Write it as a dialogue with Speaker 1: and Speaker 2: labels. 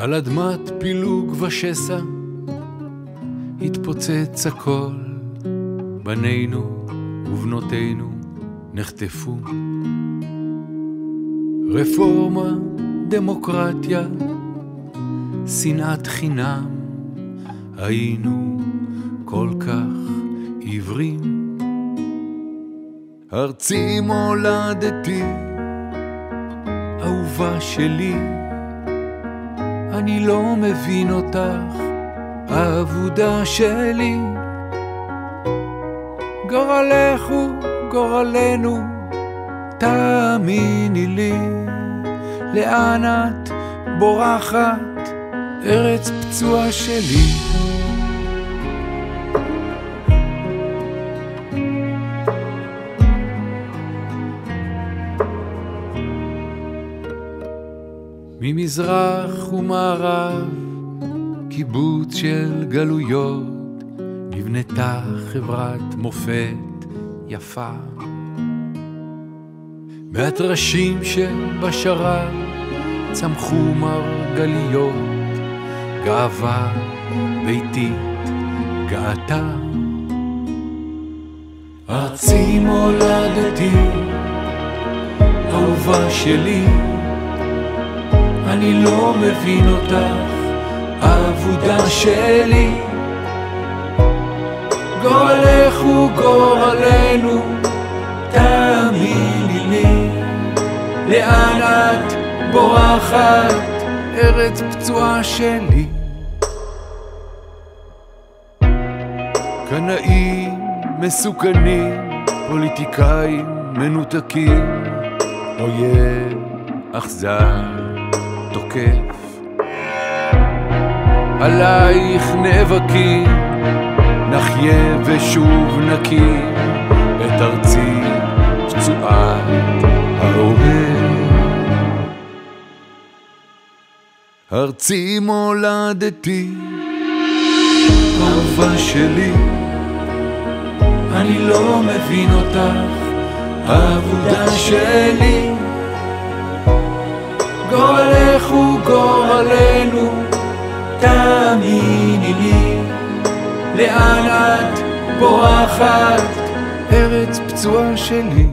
Speaker 1: על אדמת פילוג ושסע התפוצץ הכל, בנינו ובנותינו נחטפו. רפורמה, דמוקרטיה, שנאת חינם, היינו כל כך עיוורים. ארצי מולדתי, אהובה שלי, אני לא מבין אותך, העבודה שלי. גורלך הוא גורלנו, תאמיני לי. לאן את בורחת, ארץ פצועה שלי? ממזרח ומערב, קיבוץ של גלויות, נבנתה חברת מופת יפה. מהטרשים שבשרב צמחו מרגליות, גאווה ביתית גאתה. ארצי מולדתי, אהובה שלי, אני לא מבין אותך, העבודה שלי. גורלך הוא גורלנו, תאמיני לי. לאן את בורחת, ארץ פצועה שלי? קנאים מסוכנים, פוליטיקאים מנותקים, אויב אכזר תוקף. עלייך נאבקים, נחיה ושוב נקים את ארצי פצועת האוהב. ארצי מולדתי, אהובה שלי, אני לא מבין אותך, העבודה שלי. גורלך הוא גורלנו, תאמיני לי. לאן את בורחת, ארץ פצועה שלי?